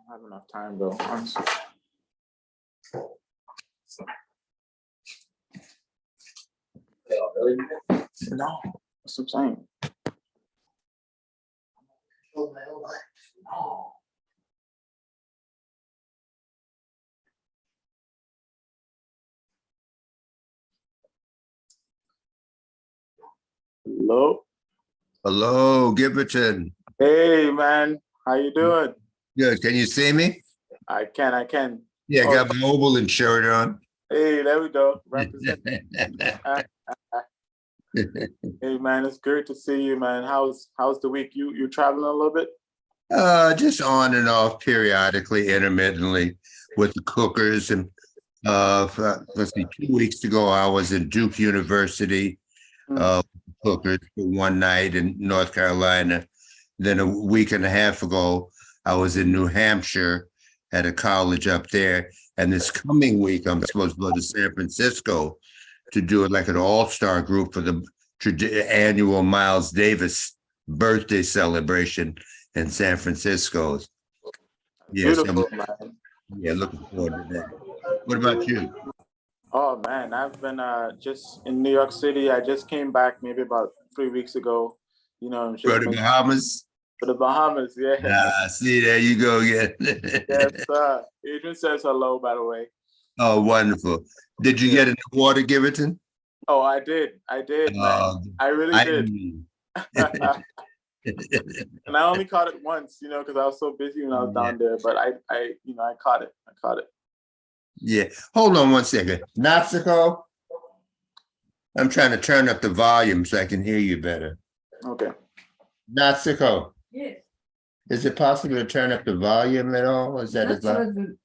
I don't have enough time though, honestly. No, that's what I'm saying. No. Hello. Hello, Gibberton. Hey man, how you doing? Good. Can you see me? I can. Yeah, I Oh, got my Oberlin shirt on. hey, there we go. Represent. Hey man, it's great to see you, man. How's the week? You traveling a little bit? Just on and off periodically, intermittently with the cookers. And let's see, 2 weeks ago, I was in Duke University, Mm. cookers for one night in North Carolina. Then a week and a half ago, I was in New Hampshire at a college up there. And this coming week, I'm supposed to go to San Francisco to do it like an all-star group for the annual Miles Davis birthday celebration in San Francisco. Yes, Beautiful, man. looking forward to that. What about you? Oh man, I've been just in New York City. I just came back maybe about 3 weeks ago. For Just the make Bahamas? for the Bahamas. Yeah. See, there you go again. Yes, sir. Adrian says hello, by the way. Oh, wonderful. Did you Yeah. get in the water, Giverton? Oh, I did, man. I really I did. And I only caught it once, because I was so busy when I was down there. But I caught it. I caught it. Yeah. Hold on one second. Natsuko, I'm trying to turn up the volume so I can hear you better. Okay. Natsuko, Yes. is it possible to turn up the volume at all? Is that as loud?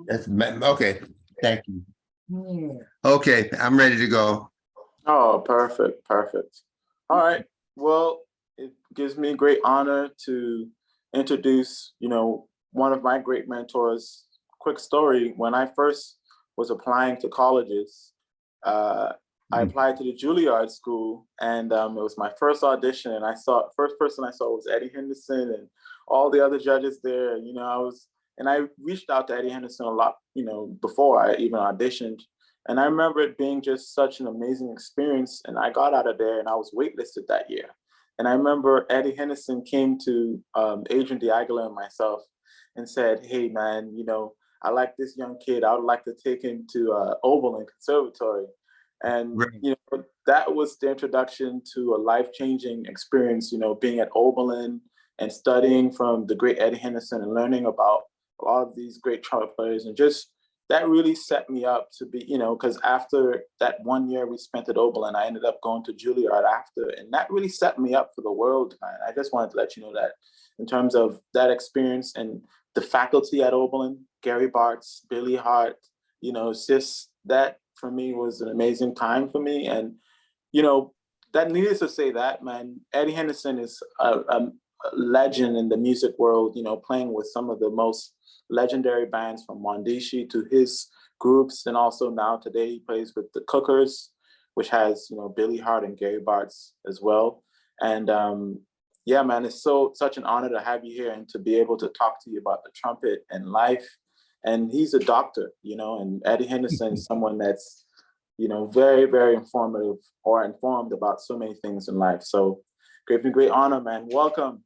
That's okay. Thank you. Yeah. Okay, I'm ready to go. Oh, perfect. All right. Well, it gives me great honor to introduce, one of my great mentors. Quick story: when I first was applying to colleges, I applied to the Juilliard School, and it was my first audition. And first person I saw was Eddie Henderson and all the other judges there. I reached out to Eddie Henderson a lot, before I even auditioned. And I remember it being just such an amazing experience. And I got out of there and I was waitlisted that year. And I remember Eddie Henderson came to Adrian Diaghilev and myself and said, "Hey, man, I like this young kid. I would like to take him to Oberlin Conservatory." And, that was the introduction to a life-changing experience, being at Oberlin and studying from the great Eddie Henderson and learning about a lot of these great trumpet players. And just that really set me up to be, because after that 1 year we spent at Oberlin, I ended up going to Juilliard after. And that really set me up for the world, man. I just wanted to let you know that in terms of that experience and the faculty at Oberlin, Gary Bartz, Billy Hart, it's just that for me was an amazing time for me. And, that needless to say that, man, Eddie Henderson is a legend in the music world, playing with some of the most legendary bands from Wandishi to his groups. And also now today he plays with the Cookers, which has, Billy Hart and Gary Bartz as well. And yeah, man, it's such an honor to have you here and to be able to talk to you about the trumpet and life. And he's a doctor, and Eddie Henderson is someone that's, very, very informative or informed about so many things in life. So great honor, man. Welcome.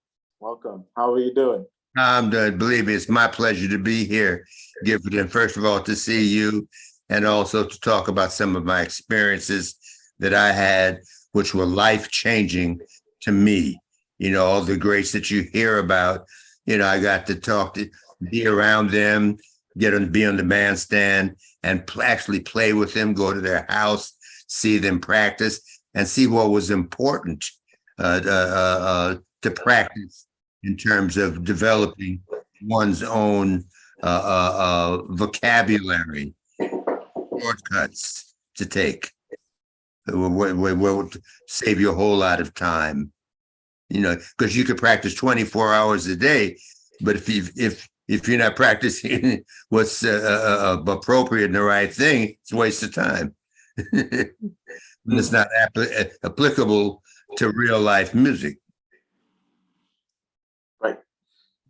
How are you doing? Believe me, it's my pleasure to be here, Gifford. First of all, to see you and also to talk about some of my experiences that I had, which were life-changing to me. All the greats that you hear about, I got to be around them, be on the bandstand and actually play with them, go to their house, see them practice and see what was important to practice in terms of developing one's own vocabulary, shortcuts to take. Will save you a whole lot of time, because you could practice 24 hours a day, but if you're not practicing what's appropriate and the right thing, it's a waste of time. And it's not applicable to real life music. Right.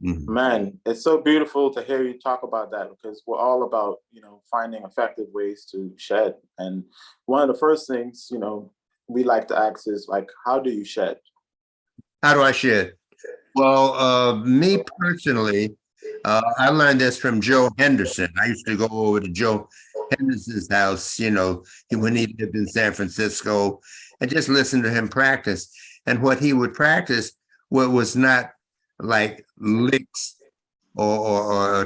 Mhm. Man, it's so beautiful to hear you talk about that because we're all about, finding effective ways to shed. And one of the first things, we like to ask is like, how do you shed? How do I share? Well, me personally, I learned this from Joe Henderson. I used to go over to Joe Henderson's house, when he lived in San Francisco, and just listen to him practice. And what he would practice, what was not like licks or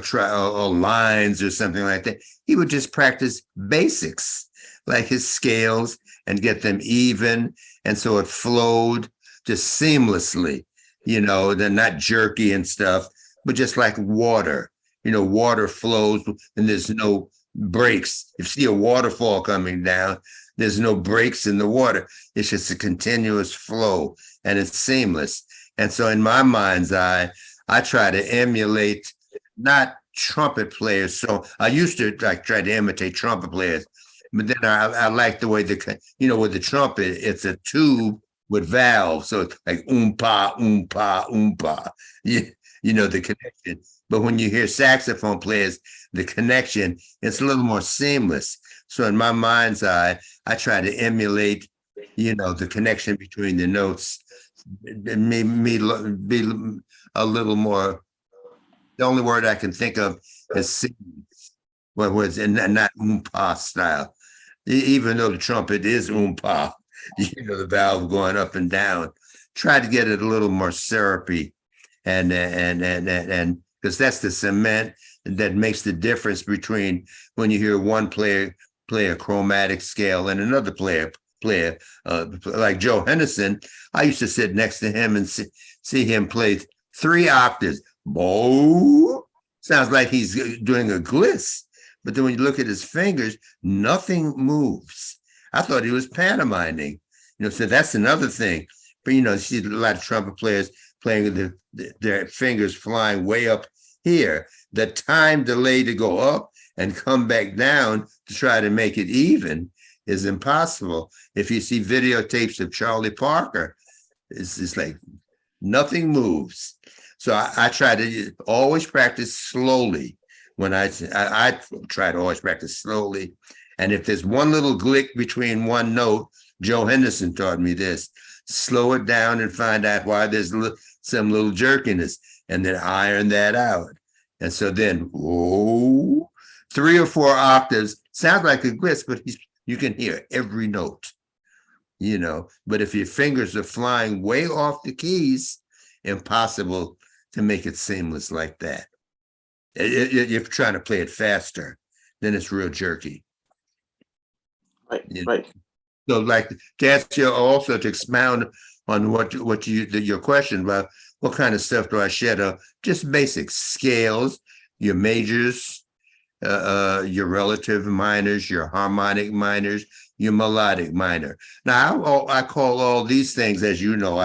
lines or something like that. He would just practice basics, like his scales, and get them even, and so it flowed just seamlessly. They're not jerky and stuff, but just like water. Water flows and there's no breaks. If you see a waterfall coming down, there's no breaks in the water. It's just a continuous flow and it's seamless. And so, in my mind's eye, I try to emulate not trumpet players. So I used to like try to imitate trumpet players, but then I like the way with the trumpet, it's a tube with valves. So it's like oompa, oompa, oompa. The connection. But when you hear saxophone players, the connection, it's a little more seamless. So in my mind's eye, I try to emulate, the connection between the notes. Me be a little more. The only word I can think of is seamless, what was and not oompa style. Even though the trumpet is oompa, the valve going up and down. Try to get it a little more syrupy, and because that's the cement that makes the difference between when you hear one player play a chromatic scale and another player like Joe Henderson. I used to sit next to him and see him play 3 octaves. Bo sounds like he's doing a gliss, but then when you look at his fingers, nothing moves. I thought he was pantomiming. So that's another thing. But you see a lot of trumpet players playing their fingers flying way up here. The time delay to go up and come back down to try to make it even is impossible. If you see videotapes of Charlie Parker, it's like nothing moves. So I try to always practice slowly. When I try to always practice slowly. And if there's one little glick between one note, Joe Henderson taught me this, slow it down and find out why there's some little jerkiness and then iron that out. And so then, 3 or 4 octaves, sounds like a gliss, but you can hear every note, But if your fingers are flying way off the keys, impossible to make it seamless like that. If you're trying to play it faster, then it's real jerky. Right, right. So, like to answer you also to expound on your question about what kind of stuff do I shed? Just basic scales, your majors, your relative minors, your harmonic minors, your melodic minor. Now, I call all these things, as you know,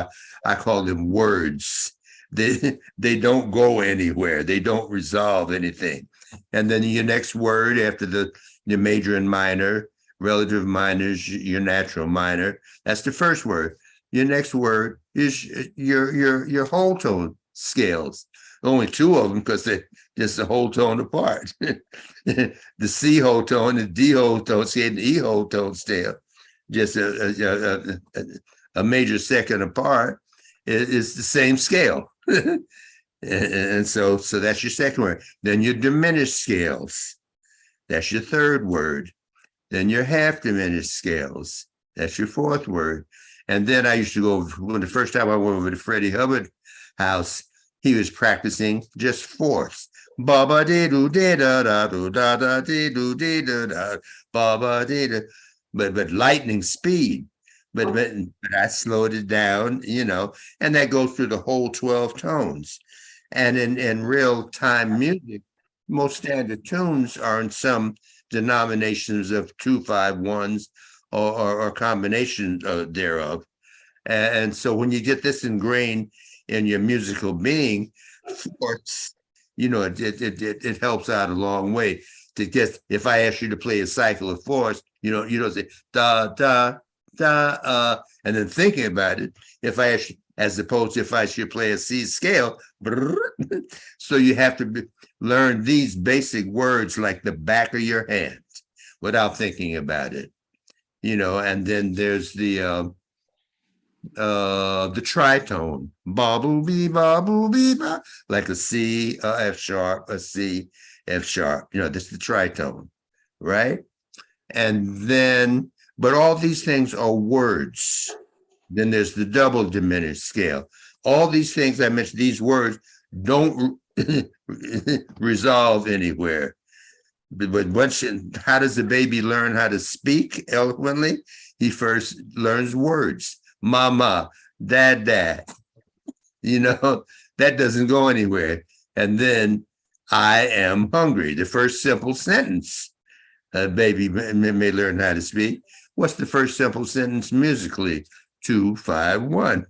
I call them words. They don't go anywhere. They don't resolve anything. And then your next word after the major and minor, relative minors, your natural minor. That's the first word. Your next word is your whole tone scales. Only 2 of them because they're just a whole tone apart. The C whole tone, the D whole tone scale, and the E whole tone scale, just a major second apart, is the same scale. And so that's your second word. Then your diminished scales. That's your third word. Then your half diminished scales. That's your fourth word. And then I used to go, when the first time I went over to Freddie Hubbard house, he was practicing just fourths. Ba dee doo dee da da doo da da dee doo dee da da ba dee da, but lightning speed. But I slowed it down, and that goes through the whole 12 tones. And in real time music, most standard tunes are in some denominations of 2-5-1s or combination thereof. And so when you get this ingrained in your musical being, fourths, it helps out a long way. To get, if I ask you to play a cycle of fourths, you don't say da da da and then thinking about it. If I ask you as opposed to if I should play a C scale. So you have to learn these basic words like the back of your hand without thinking about it, and then there's the tritone, ba boo bee ba boo bee ba, like a C, a F sharp, a C, F sharp. This is the tritone, right? And then, but all these things are words. Then there's the double diminished scale. All these things I mentioned, these words don't resolve anywhere. But how does the baby learn how to speak eloquently? He first learns words. Mama, dad, dad. That doesn't go anywhere. And then I am hungry. The first simple sentence a baby may learn how to speak. What's the first simple sentence musically? 2, 5, 1.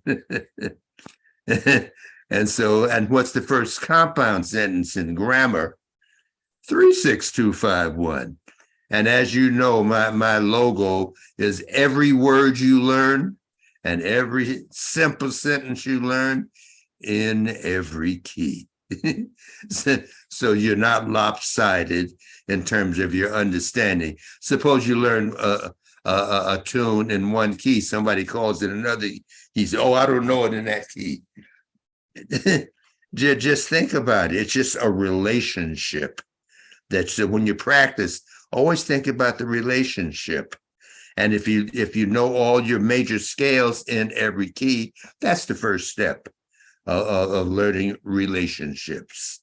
And what's the first compound sentence in grammar? 3, 6, 2, 5, 1. And as you know, my logo is every word you learn and every simple sentence you learn in every key. So you're not lopsided in terms of your understanding. Suppose you learn a tune in one key, somebody calls it another. He says, "Oh, I don't know it in that key." Just think about it. It's just a relationship. That's when you practice. Always think about the relationship. And if you know all your major scales in every key, that's the first step of learning relationships.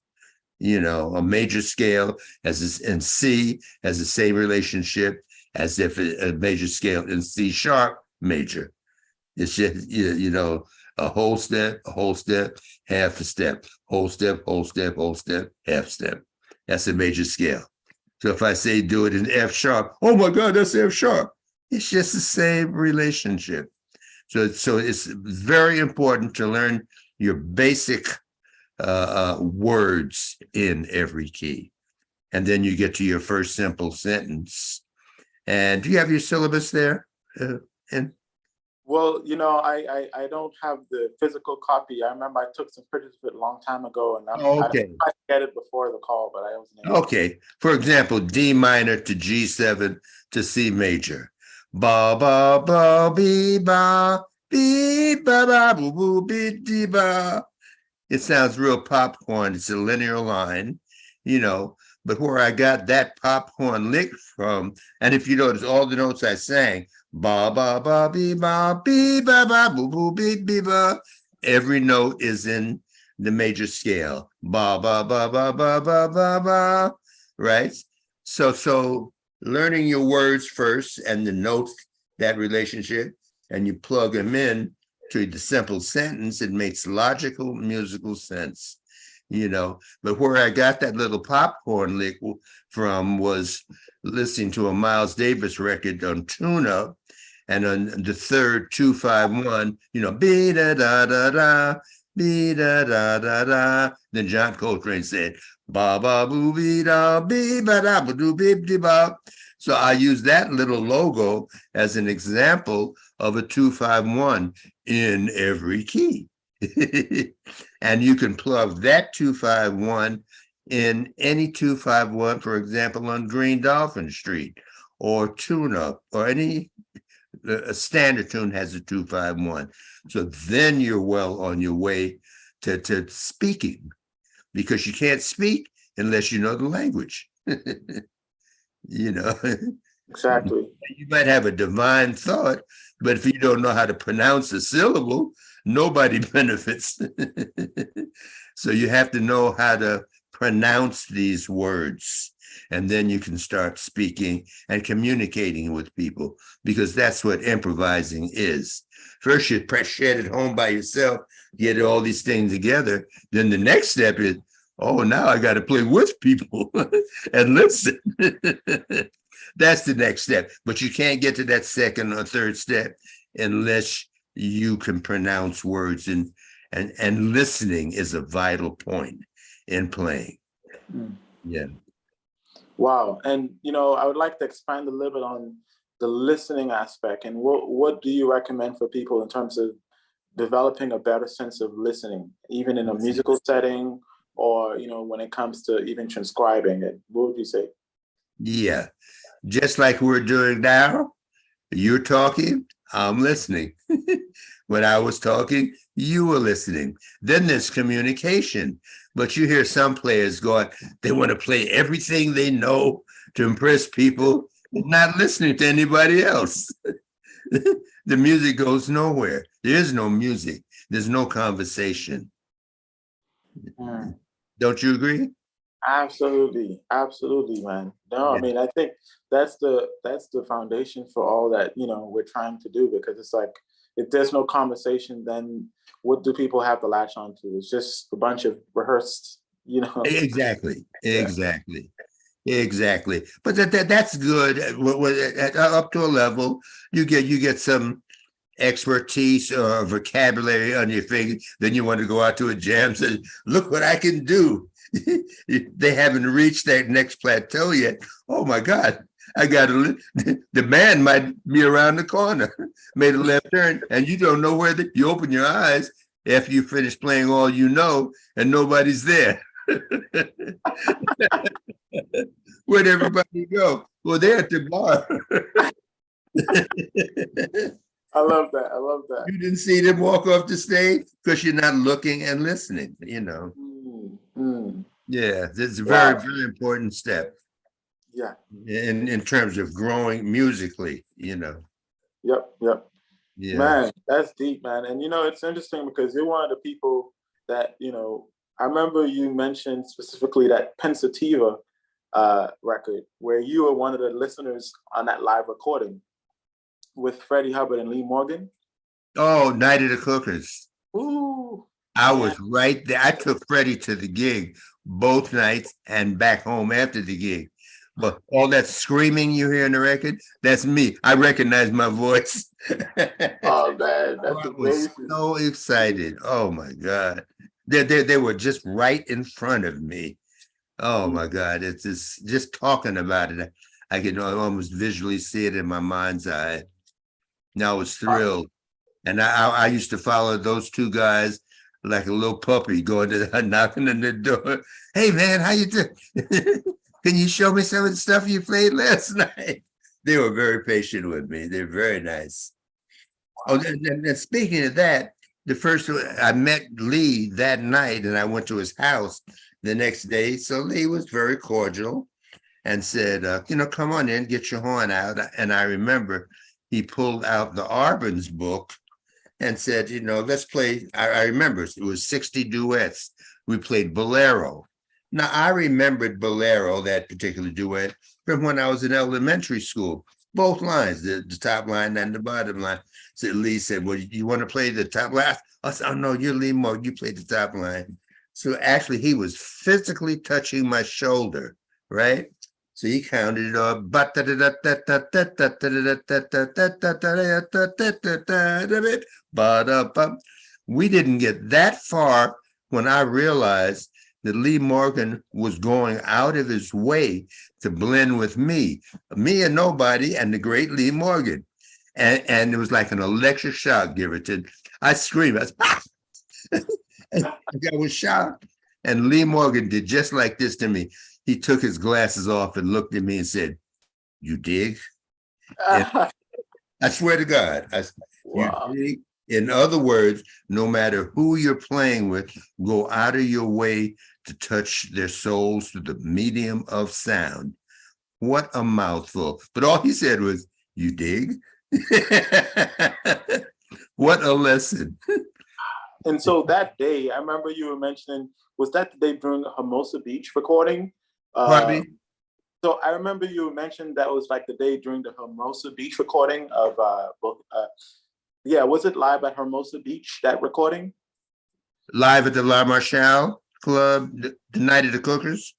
A major scale in C has the same relationship as if a major scale in C sharp major. It's just, a whole step, half a step, whole step, half step. That's a major scale. So if I say do it in F sharp, oh my God, that's F sharp. It's just the same relationship. So it's very important to learn your basic words in every key. And then you get to your first simple sentence. And do you have your syllabus there? And Well, I don't have the physical copy. I remember I took some pictures of it a long time ago, and I okay. tried to get it before the call, but I wasn't able. Okay. For example, D minor to G7 to C major. Ba ba ba be ba be ba ba boo boo be dee ba. It sounds real popcorn. It's a linear line, but where I got that popcorn lick from, and if you notice all the notes I sang, ba ba ba be ba boo boo be ba, every note is in the major scale. Ba ba ba ba ba ba ba ba, right? So learning your words first and the notes, that relationship, and you plug them in to the simple sentence, it makes logical musical sense, But where I got that little popcorn lick from was listening to a Miles Davis record on Tune Up, and on the third 251, be da da da da, be da da da da. Then John Coltrane said, ba ba boo be da be ba da ba do be be ba. So I use that little logo as an example of a 251 in every key. And you can plug that 251 in any 251, for example, on Green Dolphin Street or Tune Up or a standard tune has a 251. So then you're well on your way to speaking, because you can't speak unless you know the language. Exactly. You might have a divine thought, but if you don't know how to pronounce a syllable, nobody benefits. So you have to know how to pronounce these words, and then you can start speaking and communicating with people, because that's what improvising is. First, you shed it home by yourself, get all these things together. Then the next step is, oh, now I got to play with people and listen. That's the next step. But you can't get to that second or third step unless you can pronounce words, and listening is a vital point in playing. Yeah. Wow. And I would like to expand a little bit on the listening aspect, and what do you recommend for people in terms of developing a better sense of listening, even in a musical setting, or when it comes to even transcribing it. What would you say? Yeah, just like we're doing now. You're talking, I'm listening. When I was talking, you were listening. Then there's communication. But you hear some players going, they want to play everything they know to impress people, not listening to anybody else. The music goes nowhere. There is no music. There's no conversation. Mm. Don't you agree? Absolutely, absolutely, man. No, I Yeah. mean, I think that's the foundation for all that we're trying to do, because it's like, if there's no conversation, then what do people have to latch onto? It's just a bunch of rehearsed. Exactly. Yeah. Exactly. Exactly. But that's good. Up to a level, you get some expertise or vocabulary on your finger. Then you want to go out to a jam and say, look what I can do. They haven't reached that next plateau yet. Oh my God. I got to, the man might be around the corner, made a left turn, and you don't know you open your eyes after you finish playing all you know, and nobody's there. Where'd everybody go? Well, they're at the bar. I love that. I love that. You didn't see them walk off the stage because you're not looking and listening. Mm, mm. Yeah, it's a very, Wow. very important step Yeah. in terms of growing musically. Yep. Yep. Yeah. Man, that's deep, man. And it's interesting because you're one of the people that, I remember you mentioned specifically that Pensativa record, where you were one of the listeners on that live recording with Freddie Hubbard and Lee Morgan. Oh, Night of the Cookers. Ooh, I man. was right there. I took Freddie to the gig both nights and back home after the gig. But all that screaming you hear in the record, that's me. I recognize my voice. Oh man, that's I was amazing. so excited. Oh my God. They were just right in front of me. Oh my God. It's just talking about it. I can almost visually see it in my mind's eye. Now I was thrilled. And I used to follow those two guys like a little puppy going to knocking on the door. Hey man, how you doing? Can you show me some of the stuff you played last night? They were very patient with me. They're very nice. Oh, and speaking of that, the first I met Lee that night, and I went to his house the next day. So Lee was very cordial and said, come on in, get your horn out. And I remember he pulled out the Arbenz book and said, let's play. I remember it was 60 duets. We played Bolero. Now, I remembered Bolero, that particular duet, from when I was in elementary school. Both lines, the top line and the bottom line. So Lee said, well, you want to play the top line? I said, oh, no, you're Lee Moore. You play the top line. So actually, he was physically touching my shoulder, right? So he counted it off. We didn't get that far when I realized that Lee Morgan was going out of his way to blend with me and nobody, and the great Lee Morgan. And it was like an electric shock, Giverton. I screamed. I was shocked. And Lee Morgan did just like this to me. He took his glasses off and looked at me and said, you dig? And I swear to God, you Wow. dig? In other words, no matter who you're playing with, go out of your way to touch their souls through the medium of sound. What a mouthful. But all he said was, you dig? What a lesson. And so that day, I remember you were mentioning, was that the day during the Hermosa Beach recording? Pardon me? So I remember you mentioned that was like the day during the Hermosa Beach recording of both. Yeah, was it live at Hermosa Beach, that recording? Live at the La Marchal Club, the night of the Cookers?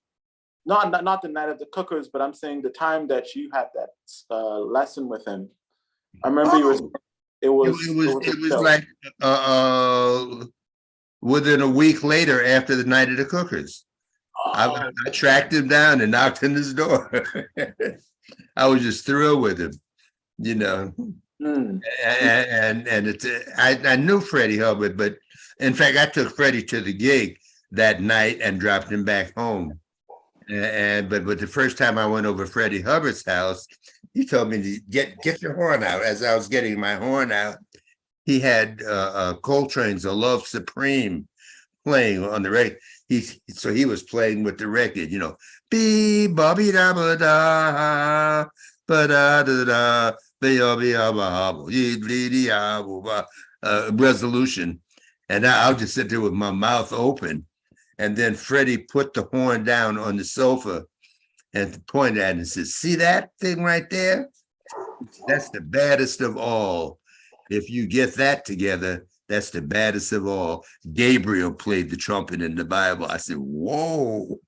Not the night of the Cookers, but I'm saying the time that you had that lesson with him. I remember you were saying Oh, it was it a was show. like within a week later after the night of the Cookers. Oh, I tracked him down and knocked on his door. I was just thrilled with him. Mm. And it's I knew Freddie Hubbard, but in fact, I took Freddie to the gig that night and dropped him back home. And but the first time I went over Freddie Hubbard's house, he told me to get your horn out. As I was getting my horn out, he had Coltrane's "A Love Supreme" playing on the record. So he was playing with the record, be bobby da ba da ba da da da resolution. And I'll just sit there with my mouth open. And then Freddie put the horn down on the sofa and pointed at it and said, "See that thing right there? That's the baddest of all. If you get that together, that's the baddest of all." Gabriel played the trumpet in the Bible. I said, "Whoa."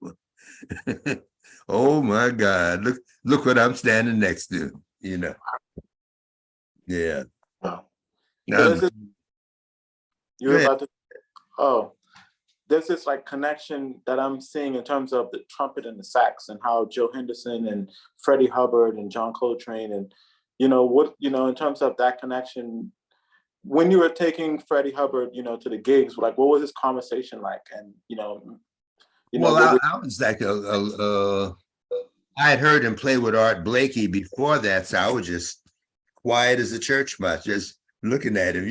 Oh my God. Look what I'm standing next to, Yeah. Wow. So there's this, you were about to, oh, there's this like connection that I'm seeing in terms of the trumpet and the sax, and how Joe Henderson and Freddie Hubbard and John Coltrane, and in terms of that connection, when you were taking Freddie Hubbard, to the gigs, like what was this conversation like? And well, I was like I had heard him play with Art Blakey before that, so I was just quiet as a church mouse, just looking at him,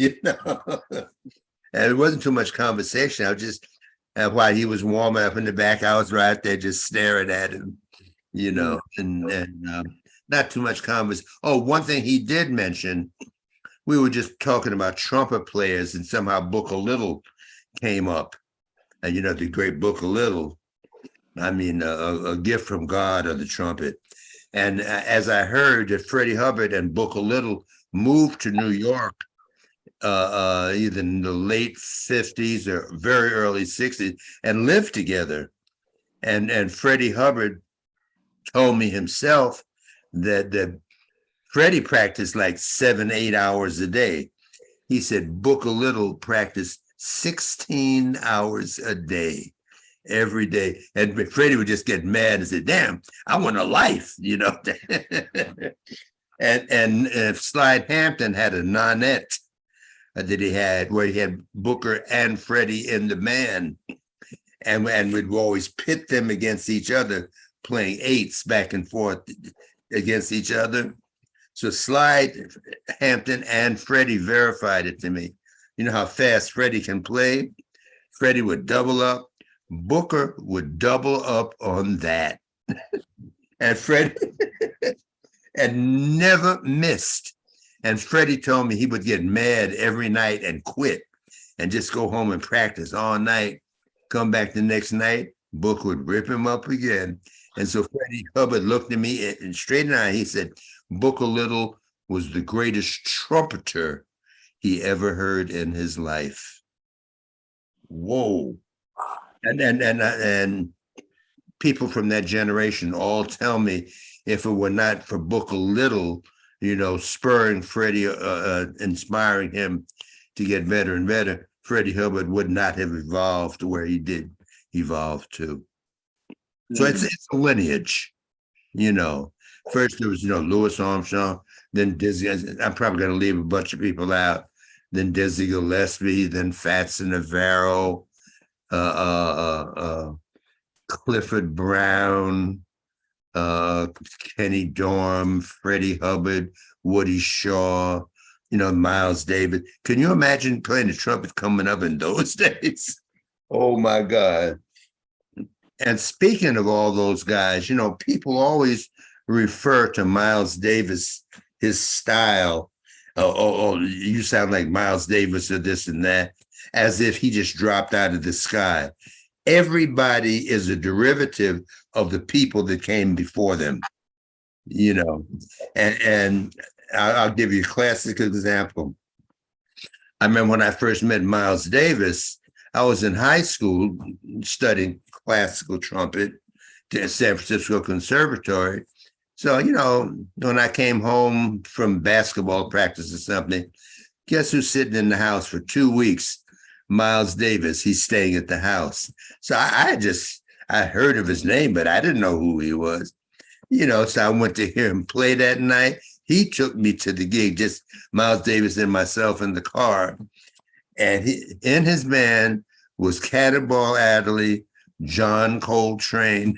And it wasn't too much conversation. I was just while he was warming up in the back, I was right there just staring at him, and not too much conversation. Oh, one thing he did mention, we were just talking about trumpet players, and somehow Booker Little came up, and the great Booker Little. I mean, a gift from God of the trumpet. And as I heard that Freddie Hubbard and Booker Little moved to New York either in the late 50s or very early 60s and lived together. And Freddie Hubbard told me himself that Freddie practiced like 7-8 hours a day. He said Booker Little practiced 16 hours a day. Every day. And Freddie would just get mad and say, "Damn, I want a life," and Slide Hampton had a nonette that he had where he had Booker and Freddie in the band. And we'd always pit them against each other, playing eights back and forth against each other. So Slide Hampton and Freddie verified it to me. You know how fast Freddie can play? Freddie would double up. Booker would double up on that. And Freddie and never missed. And Freddie told me he would get mad every night and quit and just go home and practice all night. Come back the next night, Booker would rip him up again. And so Freddie Hubbard looked at me and straight in the eye. He said, Booker Little was the greatest trumpeter he ever heard in his life. Whoa. And people from that generation all tell me if it were not for Booker Little, spurring Freddie, inspiring him to get better and better, Freddie Hubbard would not have evolved to where he did evolve to. So it's a lineage, First there was, Louis Armstrong, then Dizzy. I'm probably going to leave a bunch of people out. Then Dizzy Gillespie, then Fats Navarro, Clifford Brown, Kenny Dorham, Freddie Hubbard, Woody Shaw, Miles Davis. Can you imagine playing the trumpet coming up in those days? Oh my God. And speaking of all those guys, people always refer to Miles Davis, his style. Oh, you sound like Miles Davis or this and that, as if he just dropped out of the sky. Everybody is a derivative of the people that came before them, and I'll give you a classic example. I remember when I first met Miles Davis, I was in high school studying classical trumpet at San Francisco Conservatory. So, when I came home from basketball practice or something, guess who's sitting in the house for 2 weeks? Miles Davis. He's staying at the house. So I heard of his name, but I didn't know who he was. So I went to hear him play that night. he took me to the gig, just Miles Davis and myself in the car. And in his band was Cannonball Adderley, John Coltrane,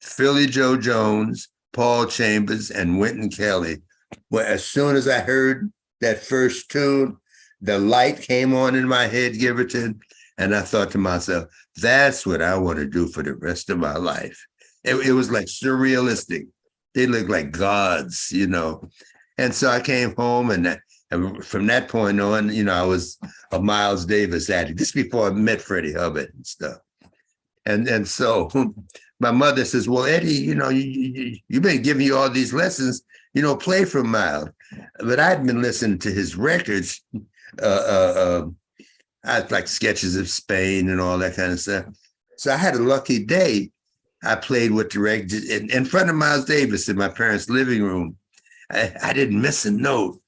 Philly Joe Jones, Paul Chambers, and Wynton Kelly. Well, as soon as I heard that first tune, the light came on in my head, Giverton, and I thought to myself, that's what I want to do for the rest of my life. It was like surrealistic. They looked like gods, you know. And so I came home, and from that point on, you know, I was a Miles Davis addict. This before I met Freddie Hubbard and stuff. And so my mother says, well, Eddie, you know, you've been giving you all these lessons, you know, play for Miles. But I'd been listening to his records, I like Sketches of Spain and all that kind of stuff. So I had a lucky day. I played with the record in front of Miles Davis in my parents' living room. I didn't miss a note.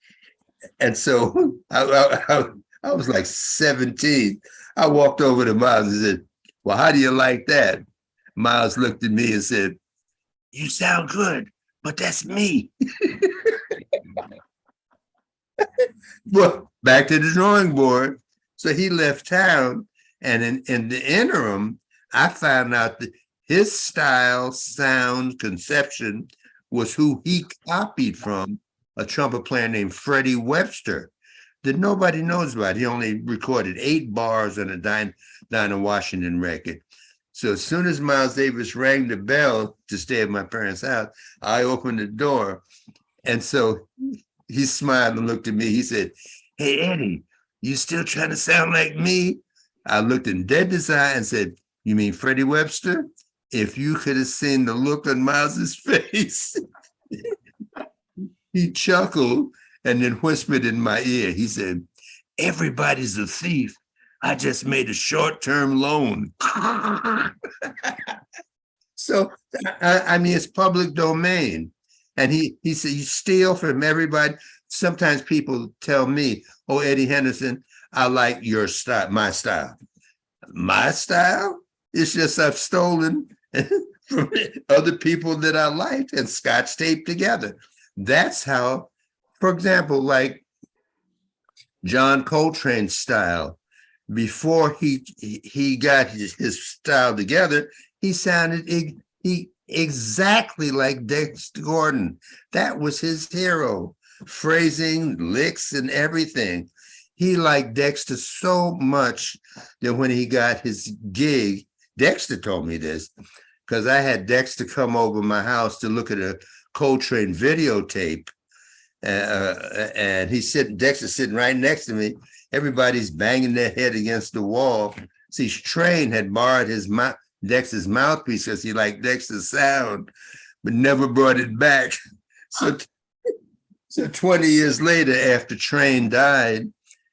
And so I was like 17. I walked over to Miles and said, well, how do you like that? Miles looked at me and said, you sound good, but that's me. Well, back to the drawing board. So he left town. And in the interim, I found out that his style, sound, conception was who he copied from, a trumpet player named Freddie Webster that nobody knows about. He only recorded 8 bars on a Dinah Washington record. So as soon as Miles Davis rang the bell to stay at my parents' house, I opened the door. And so he smiled and looked at me. He said, hey, Eddie, you still trying to sound like me? I looked in dead his eye and said, you mean Freddie Webster? If you could have seen the look on Miles's face. He chuckled and then whispered in my ear. He said, everybody's a thief. I just made a short-term loan. So, I mean, it's public domain. And he said, you steal from everybody. Sometimes people tell me, oh, Eddie Henderson, I like your style, my style. My style? It's just I've stolen from other people that I liked and scotch taped together. That's how, for example, like John Coltrane's style, before he got his style together, he sounded exactly like Dexter Gordon. That was his hero. Phrasing, licks, and everything. He liked Dexter so much that when he got his gig, Dexter told me this, because I had Dexter come over my house to look at a Coltrane videotape. And Dexter's sitting right next to me. Everybody's banging their head against the wall. See, Train had borrowed Dexter's mouthpiece because he liked Dexter's sound, but never brought it back. So 20 years later, after Train died,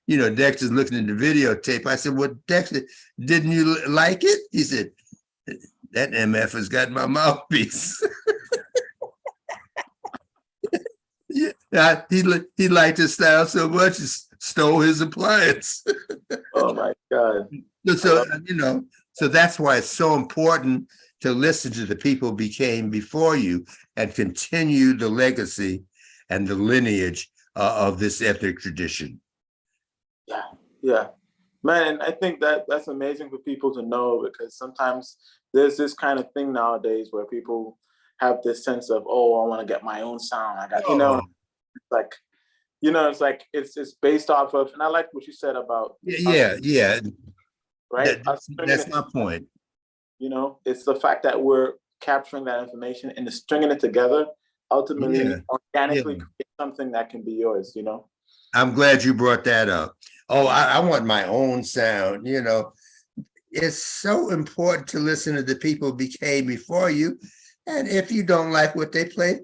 you know, Dexter's looking at the videotape. I said, well, Dexter, didn't you like it? He said, that MF has got my mouthpiece. Yeah, he liked his style so much, he stole his appliance. Oh my God. So, you know, so that's why it's so important to listen to the people who became before you and continue the legacy and the lineage of this ethnic tradition. Yeah. Man, I think that's amazing for people to know, because sometimes there's this kind of thing nowadays where people have this sense of, oh, I want to get my own sound. I got, you know, like, you know, it's like it's based off of, and I like what you said about yeah. Right. That's my point. You know, it's the fact that we're capturing that information and stringing it together, ultimately organically create something that can be yours, you know. I'm glad you brought that up. Oh, I want my own sound, you know. It's so important to listen to the people who became before you. And if you don't like what they play,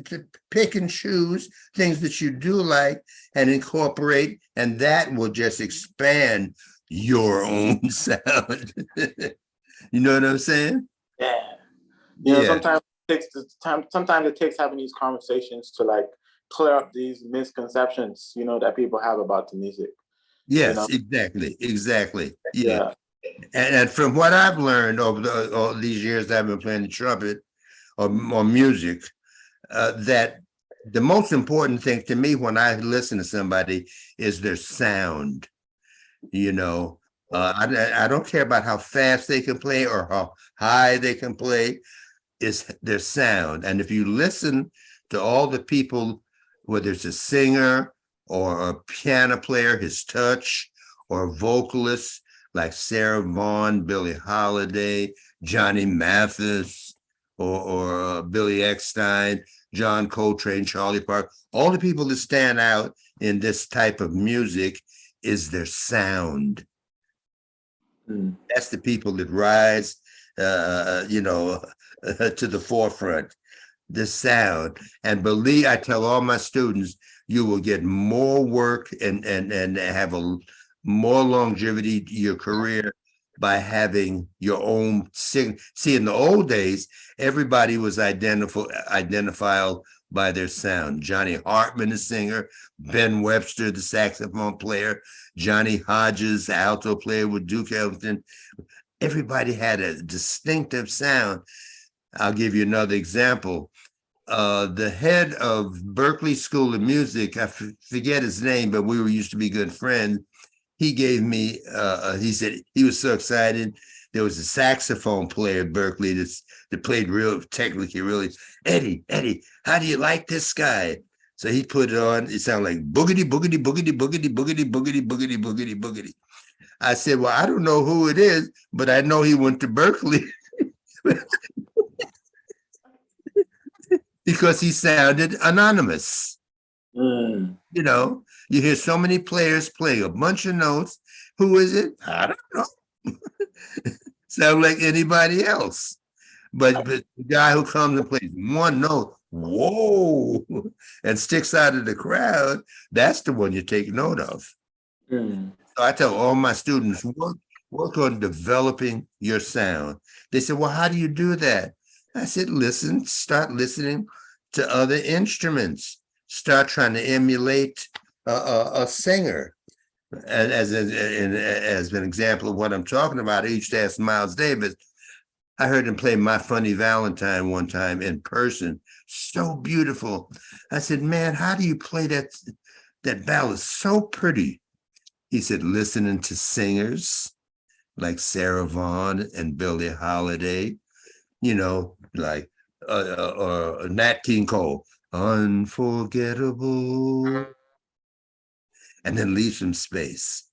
to pick and choose things that you do like and incorporate, and that will just expand your own sound. You know what I'm saying? Yeah. You know, sometimes it takes having these conversations to like clear up these misconceptions, you know, that people have about the music. Yes, you know? exactly. Yeah. And from what I've learned over all these years that I've been playing the trumpet or music, that The most important thing to me when I listen to somebody is their sound. You know, I don't care about how fast they can play or how high they can play. Is their sound. And if you listen to all the people, whether it's a singer or a piano player, his touch, or vocalists like Sarah Vaughan, Billie Holiday, Johnny Mathis, or Billy Eckstein, John Coltrane, Charlie Parker, all the people that stand out in this type of music is their sound. That's the people that rise, to the forefront, the sound. And believe, I tell all my students, you will get more work and have a more longevity to your career by having your own sing. See, in the old days, everybody was identifiable by their sound. Johnny Hartman, the singer, Ben Webster, the saxophone player, Johnny Hodges, the alto player with Duke Ellington. Everybody had a distinctive sound. I'll give you another example. The head of Berklee School of Music, I forget his name, but we used to be good friends. He gave me, he said he was so excited. There was a saxophone player at Berklee that played real technically, really. Eddie, how do you like this guy? So he put it on. It sounded like boogity, boogity, boogity, boogity, boogity, boogity, boogity, boogity, boogity. I said, well, I don't know who it is, but I know he went to Berklee because he sounded anonymous. You know, you hear so many players playing a bunch of notes. Who is it? I don't know. Sound like anybody else. But the guy who comes and plays one note, whoa, and sticks out of the crowd, that's the one you take note of. So I tell all my students, work on developing your sound. They said, well, how do you do that? I said, start listening to other instruments. Start trying to emulate a singer. And as an example of what I'm talking about, I used to ask Miles Davis. I heard him play My Funny Valentine one time in person. So beautiful. I said, man, how do you play that ballad so pretty? He said, listening to singers like Sarah Vaughan and Billie Holiday, like or Nat King Cole, Unforgettable, and then leave some space.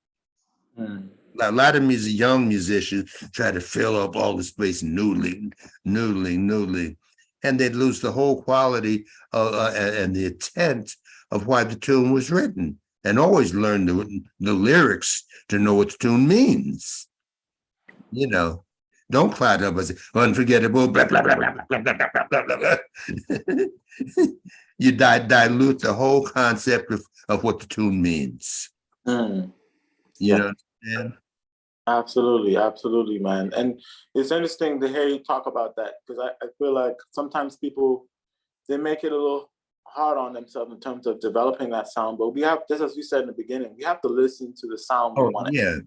A lot of young musicians try to fill up all the space, noodling, and they'd lose the whole quality and the intent of why the tune was written. And always learn the lyrics to know what the tune means. Don't cloud up as unforgettable, blah, blah, blah, blah, blah, blah, blah, blah, blah, blah. You dilute the whole concept of what the tune means. You know what I'm saying? Absolutely, man. And it's interesting to hear you talk about that, because I feel like sometimes people, they make it a little hard on themselves in terms of developing that sound. But we have, just as you said in the beginning, we have to listen to the sound we want to.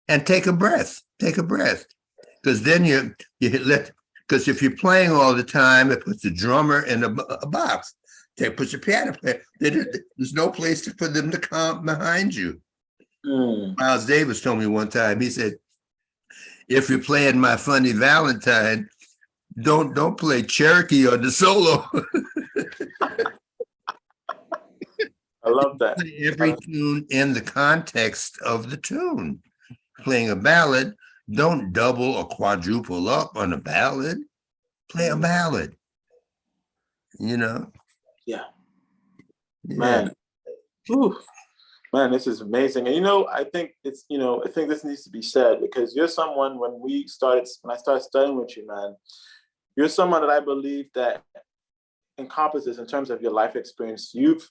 And take a breath. Because then you let, because if you're playing all the time, it puts the drummer in a box. It puts a piano player. There's no place for them to come behind you. Miles Davis told me one time, he said, if you're playing My Funny Valentine, don't play Cherokee on the solo. I love that. Play every tune in the context of the tune. Playing a ballad, don't double or quadruple up on a ballad. Play a ballad. Yeah. Man. Whew. Man, this is amazing. And I think I think this needs to be said, because you're someone, when I started studying with you, man, you're someone that I believe that encompasses, in terms of your life experience, you've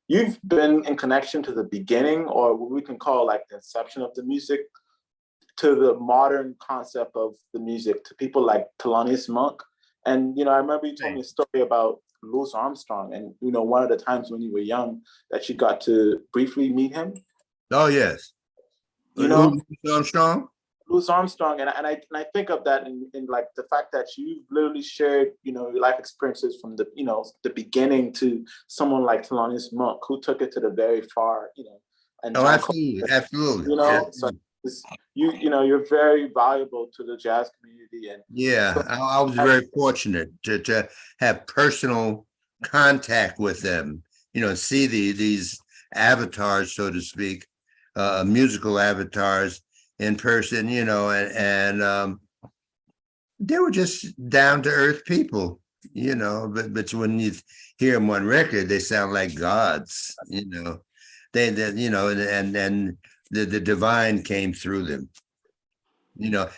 been in connection to the beginning, or what we can call like the inception of the music, to the modern concept of the music, to people like Thelonious Monk. And I remember you told me a story about Louis Armstrong, and one of the times when you were young that you got to briefly meet him. Oh yes. Louis Armstrong. Louis Armstrong, and I think of that in like the fact that you literally shared, your life experiences from the beginning to someone like Thelonious Monk, who took it to the very far, and Oh, John absolutely, Coltrane, absolutely. so you're very valuable to the jazz community, and Yeah, so I was very fortunate to have personal contact with them, see these avatars, so to speak, musical avatars in person, and they were just down to earth people, but when you hear them on record, they sound like gods, and the divine came through them,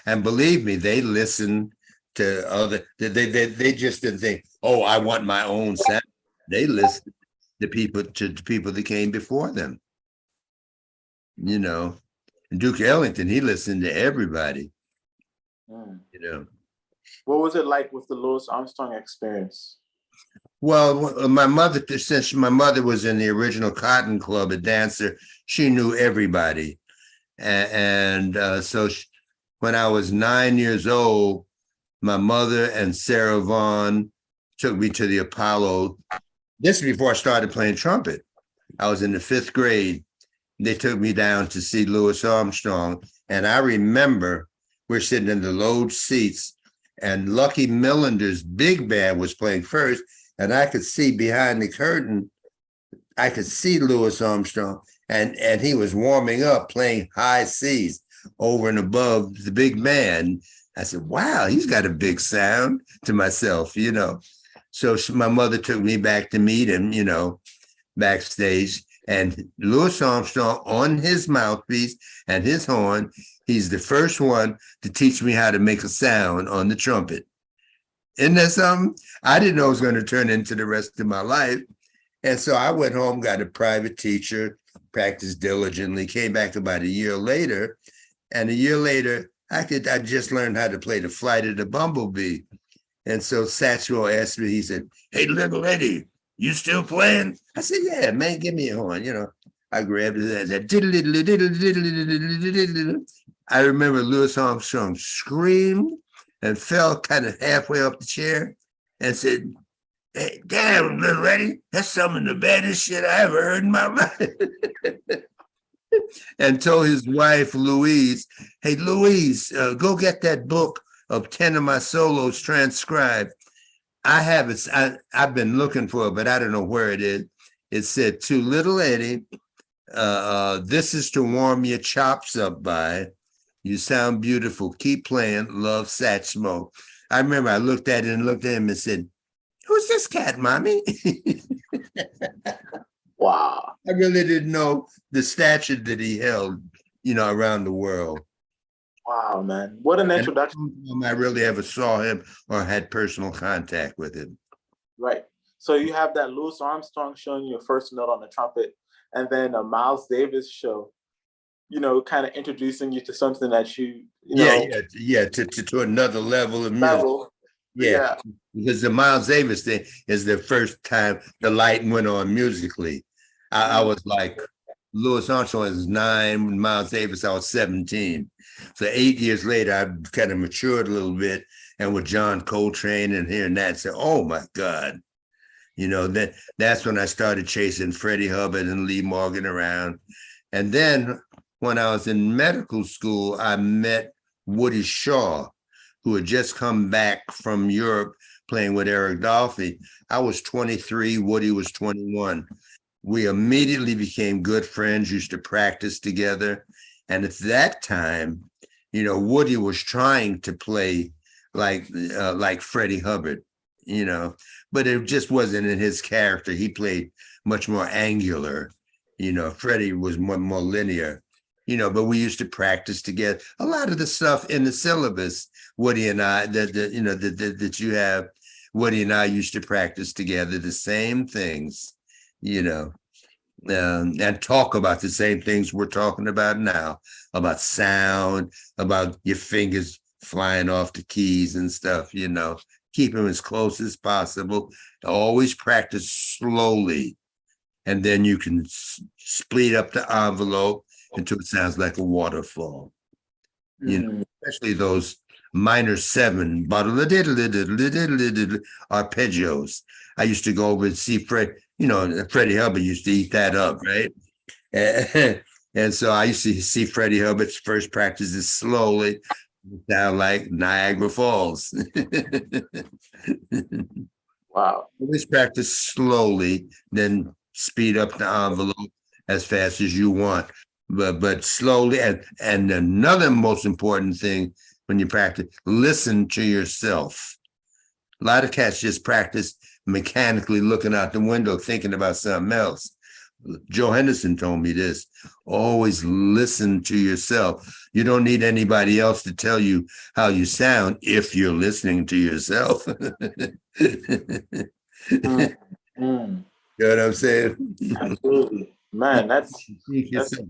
and believe me, they listen to other, they just didn't think, oh, I want my own sound. They listened to people that came before them, you know. Duke Ellington, he listened to everybody, mm. you know. What was it like with the Louis Armstrong experience? Well, my mother, since my mother was in the original Cotton Club, a dancer, she knew everybody. So when I was 9 years old, my mother and Sarah Vaughan took me to the Apollo. This is before I started playing trumpet. I was in the 5th grade. They took me down to see Louis Armstrong. And I remember we're sitting in the low seats, and Lucky Millender's big band was playing first. And I could see behind the curtain, I could see Louis Armstrong, and he was warming up playing high C's over and above the big band. I said, wow, he's got a big sound, to myself, So my mother took me back to meet him, backstage. And Louis Armstrong on his mouthpiece and his horn, he's the first one to teach me how to make a sound on the trumpet. Isn't that something? I didn't know it was going to turn into the rest of my life. And so I went home, got a private teacher, practiced diligently, came back about a year later. And a year later, I just learned how to play the Flight of the Bumblebee. And so Satchel asked me, he said, hey, little Eddie, you still playing? I said, yeah, man, give me a horn. I grabbed it. I remember Louis Armstrong screamed and fell kind of halfway up the chair and said, hey, damn, little Eddie, that's some of the baddest shit I ever heard in my life. And told his wife, Louise, hey, Louise, go get that book of 10 of my solos transcribed. I have it. I've been looking for it, but I don't know where it is. It said, to little Eddie, this is to warm your chops up by. You sound beautiful. Keep playing. Love, Satchmo. I remember I looked at him and said, who's this cat, mommy? Wow. I really didn't know the stature that he held, around the world. Wow, man. What an introduction. I really ever saw him or had personal contact with him. Right. So you have that Louis Armstrong showing you your first note on the trumpet, and then a Miles Davis show, kind of introducing you to something that to another level of music. Level. Yeah, because the Miles Davis thing is the first time the light went on musically. I was like, Louis Armstrong was 9, Miles Davis, I was 17. So 8 years later, I kind of matured a little bit, and with John Coltrane and hearing that, said, oh my God. That's when I started chasing Freddie Hubbard and Lee Morgan around. And then when I was in medical school, I met Woody Shaw, who had just come back from Europe playing with Eric Dolphy. I was 23, Woody was 21. We immediately became good friends, used to practice together. And at that time, Woody was trying to play like Freddie Hubbard, but it just wasn't in his character. He played much more angular. Freddie was more linear. But we used to practice together. A lot of the stuff in the syllabus, Woody and I, that you have, Woody and I used to practice together the same things, and talk about the same things we're talking about now, about sound, about your fingers flying off the keys and stuff, keep them as close as possible. Always practice slowly. And then you can split up the envelope until it sounds like a waterfall. Especially those minor seven arpeggios. I used to go over and see Freddie Hubbard used to eat that up, right? And so I used to see Freddie Hubbard's first practices slowly down like Niagara Falls. Wow. Always practice slowly, then speed up the envelope as fast as you want. But slowly, and another most important thing when you practice, listen to yourself. A lot of cats just practice mechanically looking out the window, thinking about something else. Joe Henderson told me this: always listen to yourself. You don't need anybody else to tell you how you sound if you're listening to yourself. Mm, mm. You know what I'm saying? Absolutely. Man, Critique yourself.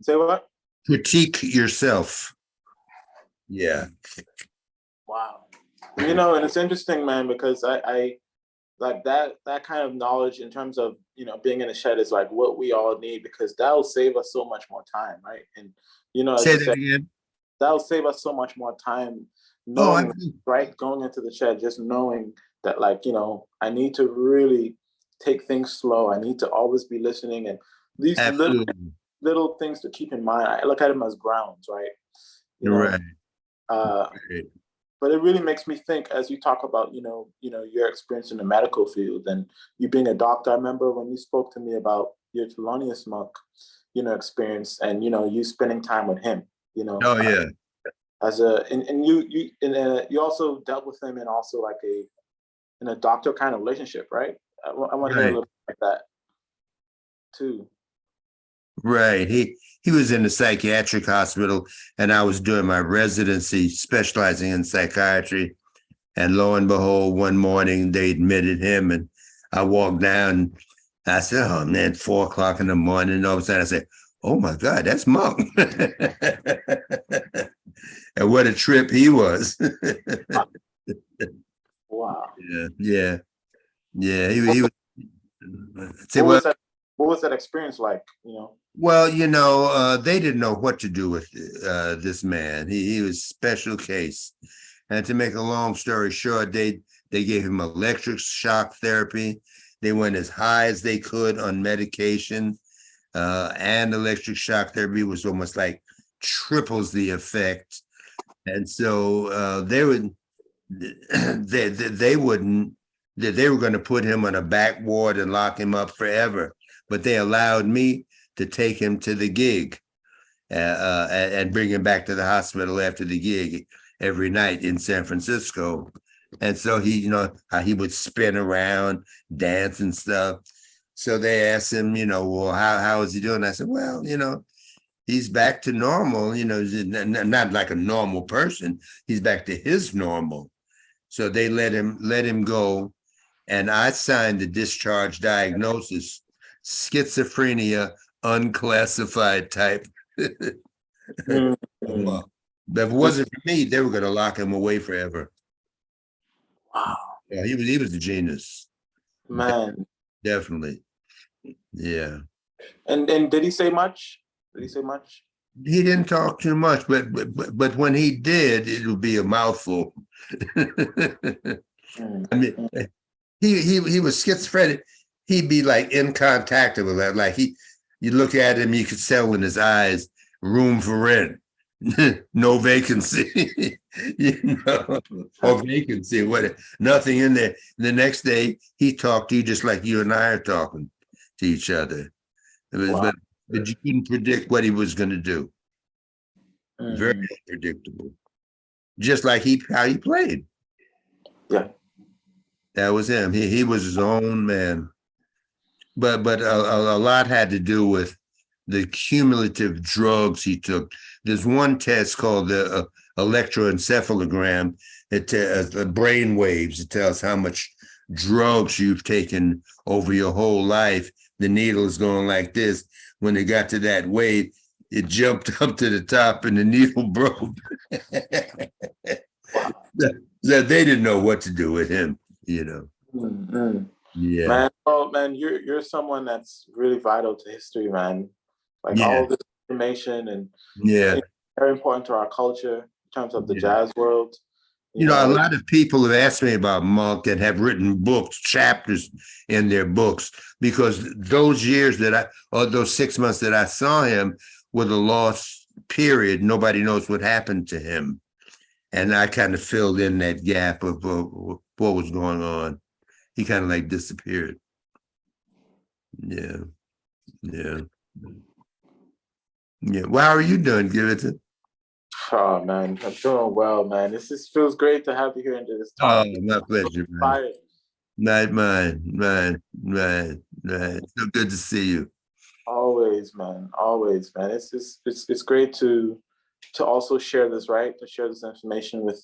say what? Critique yourself. Yeah. Wow. And it's interesting, man, because I like that kind of knowledge in terms of, being in the shed is like what we all need, because that'll save us so much more time, right? And, as Say you that said, again. that'll save us so much more time Oh, knowing, right, going into the shed, just knowing that, like, I need to really take things slow. I need to always be listening, and these absolutely. little things to keep in mind. I look at them as grounds, right? You You're know, right. uh, Right. but it really makes me think as you talk about, your experience in the medical field and you being a doctor. I remember when you spoke to me about your Thelonious Monk, experience, and you spending time with him, Oh yeah. as a and you also dealt with him in also like in a doctor kind of relationship, right? I want to hear a Right. little bit like that too. Right. He was in a psychiatric hospital, and I was doing my residency specializing in psychiatry. And lo and behold, one morning they admitted him, and I walked down. I said, "Oh man, 4 o'clock in the morning." And all of a sudden, I said, "Oh my God, that's Monk!" And what a trip he was. Wow. Yeah, yeah, yeah. What, He was. Say what well. was that? What was that experience like? Well, they didn't know what to do with this man. He was a special case. And to make a long story short, they gave him electric shock therapy. They went as high as they could on medication, and electric shock therapy was almost like triples the effect. And so they would they wouldn't they were going to put him on a back ward and lock him up forever. But they allowed me to take him to the gig and bring him back to the hospital after the gig every night in San Francisco. And so how he would spin around, dance and stuff. So they asked him, well, how is he doing? I said, well, he's back to normal, not like a normal person. He's back to his normal. So they let him go. And I signed the discharge diagnosis, schizophrenia, unclassified type. Mm. Well, if it wasn't for me, they were going to lock him away forever. Wow, Yeah, he was a genius. man. Definitely. Yeah. And did he say much? Did he say much? He didn't talk too much, but when he did, it would be a mouthful. Mm. I mean, Mm. he was schizophrenic. He'd be like incontactable. Like you look at him, you could tell in his eyes, room for rent, no vacancy, or vacancy, what? Nothing in there. The next day, he talked to you just like you and I are talking to each other. Wow. But you couldn't predict what he was going to do. Very Mm. unpredictable. Just like how he played. Yeah. That was him. He was his own man. But a lot had to do with the cumulative drugs he took. There's one test called the electroencephalogram. The brain waves. It tells how much drugs you've taken over your whole life. The needle is going like this. When it got to that wave, it jumped up to the top and the needle broke. Wow. That they didn't know what to do with him, Mm. Yeah. Man, oh man, you're someone that's really vital to history, man. Like Yeah. all this information and Yeah. very important to our culture in terms of the Yeah. jazz world. You You know, a know, lot of people have asked me about Monk and have written books, chapters in their books, because those years or those 6 months that I saw him were the lost period. Nobody knows what happened to him. And I kind of filled in that gap of what was going on. He kind of like disappeared. Yeah, yeah, yeah. Well, how are you doing, Givington? oh man, I'm doing well, man. This is feels great to have you here into this Oh, talk. my pleasure, man. Inspired. Not mine, mine. So good to see you. Always, man. Always, man. It's just it's great to also share this, right? To share this information with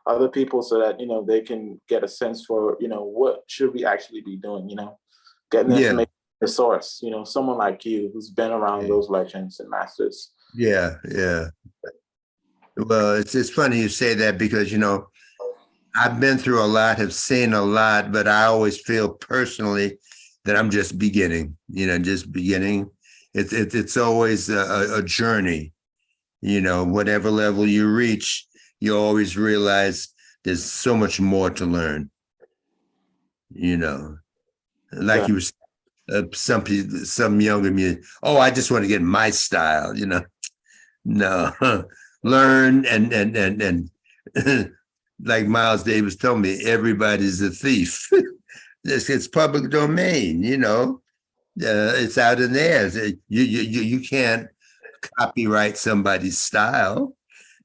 other people so that they can get a sense for what should we actually be doing. Getting the Yeah, information, the source. Someone like you who's been around those legends and masters. yeah. Well, it's funny you say that because I've been through a lot, have seen a lot, but I always feel personally that I'm just beginning. Just beginning. It's always a journey. Whatever level you reach, you always realize there's so much more to learn. You know, like Yeah. you were some people, some younger me. Oh, I just want to get my style. No, learn and like Miles Davis told me, everybody's a thief. It's public domain. It's out in there. You can't copyright somebody's style.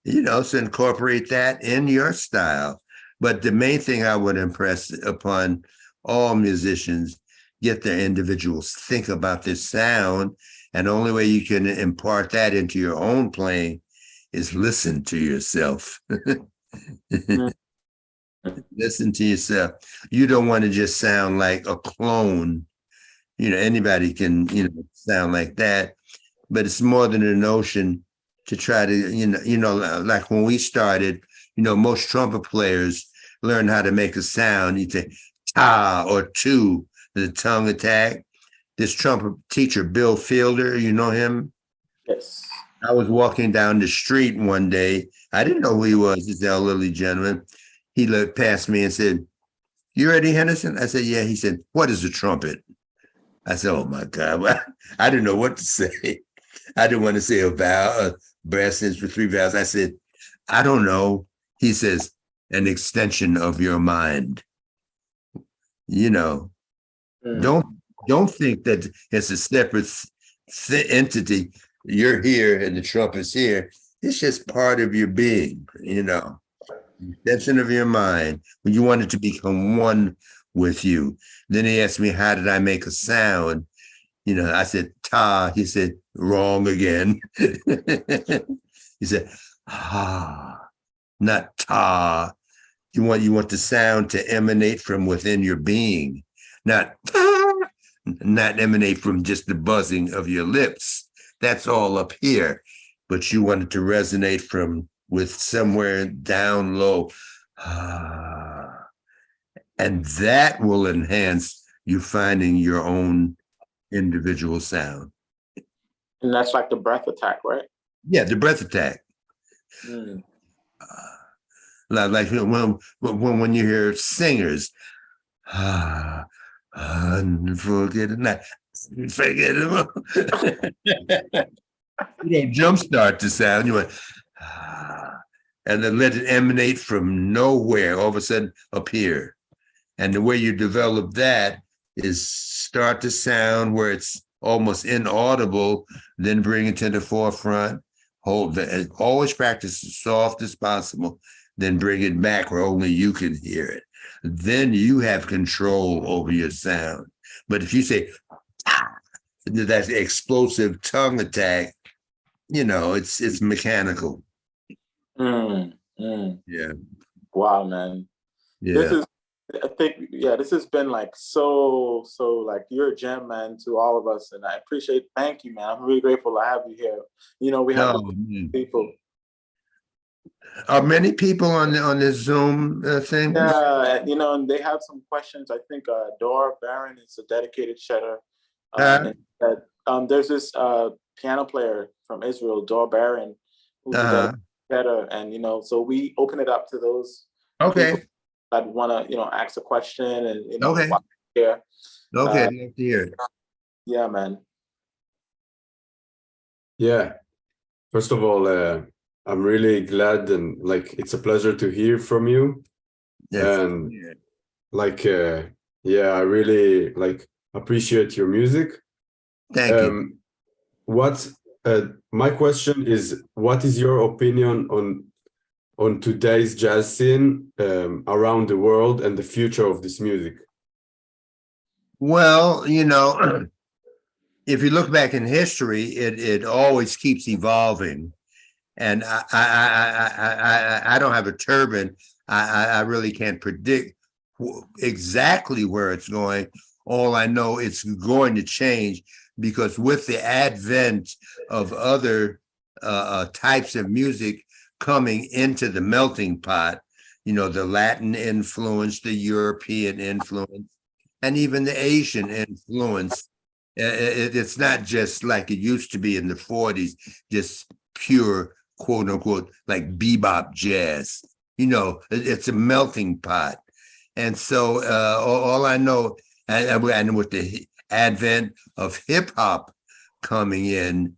So incorporate that in your style. But the main thing I would impress upon all musicians, get their individuals, think about their sound. And the only way you can impart that into your own playing is listen to yourself. Mm. Listen to yourself. You don't want to just sound like a clone. Anybody can, sound like that, but it's more than a notion to try to, like when we started, most trumpet players learn how to make a sound. You say ta or two, the tongue attack. This trumpet teacher, Bill Fielder, you know him? Yes. I was walking down the street one day. I didn't know who he was, this elderly gentleman. He looked past me and said, "You ready, Henderson?" I said, "Yeah." He said, "What is a trumpet?" I said, "Oh my God." Well, I didn't know what to say. I didn't want to say a vowel, a brass inch with three vowels. I said, "I don't know." He says, "An extension of your mind." You know, Mm. don't don't think that it's a separate entity. You're here and the trumpet's here. It's just part of your being. Extension of your mind. When you want it to become one with you. Then he asked me, "How did I make a sound?" I said, "Ta." He said, "Wrong again." He said, "Ah, not ta." You want the sound to emanate from within your being, not ta, not emanate from just the buzzing of your lips. That's all up here. But you want it to resonate from with somewhere down low. Ah, and that will enhance you finding your own individual sound. And that's like the breath attack, right? Yeah, the breath attack. Mm. Uh, like when you hear singers, ah, unforgettable, unforgettable. You don't jumpstart the sound. You went, ah, and then let it emanate from nowhere, all of a sudden appear. And the way you develop that is start the sound where it's almost inaudible, then bring it to the forefront. Always practice as soft as possible, then bring it back where only you can hear it. Then you have control over your sound. But if you say, ah, that explosive tongue attack, it's mechanical. Mm. Mm. Yeah, Wow, man. This yeah. is, I think, yeah, this has been like so like you're a gem, man, to all of us, and I appreciate. Thank you, man. I'm really grateful to have you here. We have No, the man. people. Are many people on this Zoom thing? Yeah, and they have some questions. I think Dora Barron is a dedicated shedder. Uh, And there's this piano player from Israel, Dora Barron. who develop Uh-huh. better. And, so we open it up to those people Okay. that want to, ask a question and, Okay. here. Okay. I'd love to hear it. Yeah, man. Yeah. First of all, I'm really glad and like it's a pleasure to hear from you. Yes. And like yeah, I really like appreciate your music. Thank you. What my question is, what is your opinion on today's jazz scene around the world and the future of this music? Well, if you look back in history, it always keeps evolving. And I don't have a turban. I really can't predict exactly where it's going. All I know, it's going to change because with the advent of other types of music coming into the melting pot, the Latin influence, the European influence, and even the Asian influence. It's not just like it used to be in the 40s, just pure quote unquote like bebop jazz. It's a melting pot. And so all I know, and with the advent of hip hop coming in,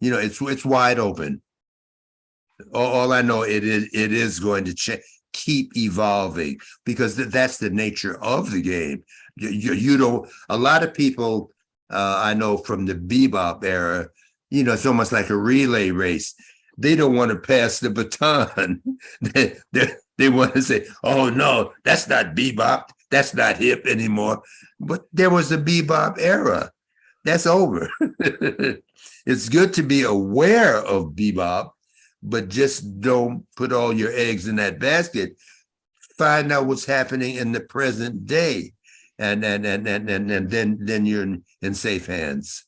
it's wide open. All I know, it is going to keep evolving because that's the nature of the game. You don't. A lot of people I know from the bebop era, it's almost like a relay race. They don't want to pass the baton. They want to say, "Oh no, that's not bebop. That's not hip anymore." But there was a bebop era. That's over. It's good to be aware of bebop, but just don't put all your eggs in that basket. Find out what's happening in the present day, and then you're in safe hands.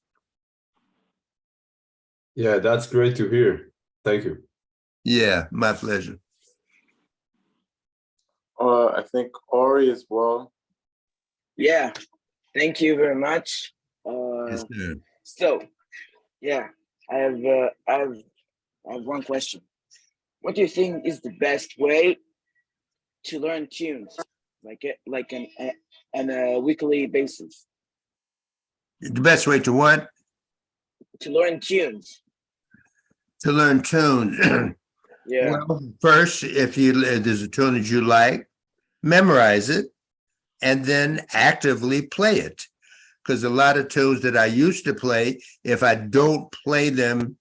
Yeah, that's great to hear. Thank you. Yeah, my pleasure. I think Ori as well. Yeah, thank you very much. Yes, sir. So, yeah, I have one question. What do you think is the best way to learn tunes, on a weekly basis? The best way to what? To learn tunes. To learn tunes. Yeah. Well, first, if there's a tune that you like, memorize it, and then actively play it. Because a lot of tunes that I used to play, if I don't play them,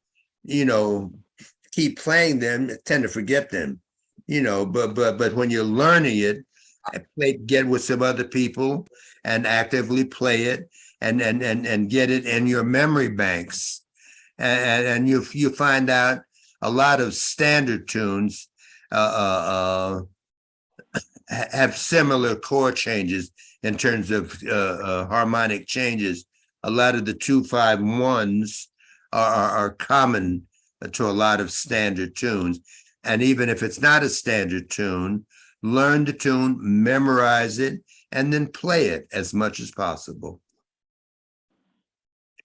keep playing them, I tend to forget them. But when you're learning it, get with some other people and actively play it and get it in your memory banks. And you find out a lot of standard tunes have similar chord changes in terms of harmonic changes. A lot of the 2-5-1s are common to a lot of standard tunes. And even if it's not a standard tune, learn the tune, memorize it, and then play it as much as possible.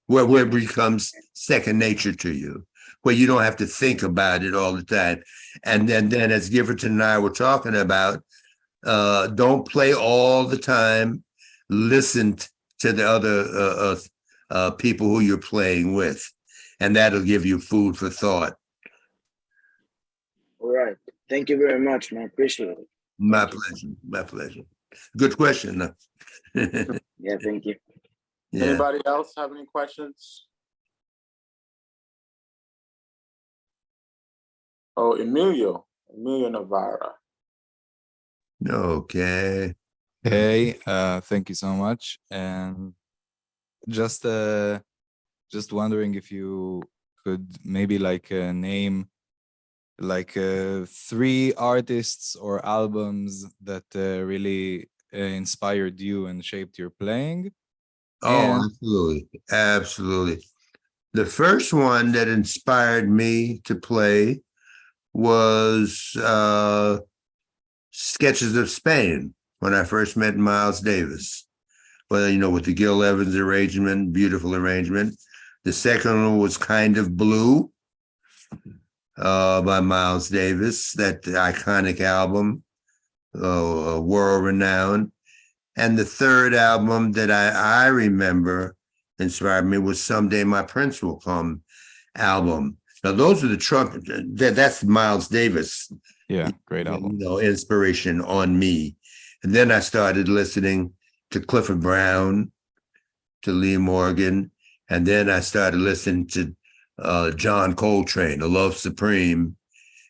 Where it becomes second nature to you, where you don't have to think about it all the time. And then as Giverton and I were talking about, don't play all the time. Listen to the other people who you're playing with, and that'll give you food for thought. All right. Thank you very much, man. Appreciate it. My pleasure. My pleasure. Good question. Yeah, thank you. Yeah. Anybody else have any questions? Oh, Emilio Navarra. Okay. Hey, thank you so much. And just wondering if you could maybe name 3 artists or albums that really inspired you and shaped your playing. Oh, absolutely. Absolutely. The first one that inspired me to play was Sketches of Spain, when I first met Miles Davis. Well, with the Gil Evans arrangement, beautiful arrangement. The second one was Kind of Blue, by Miles Davis, that iconic album, world renowned. And the third album that I remember inspired me was Someday My Prince Will Come album. Now those are the trumpet. That's Miles Davis. Yeah, great album. Inspiration on me. And then I started listening to Clifford Brown, to Lee Morgan, and then I started listening to John Coltrane, The Love Supreme,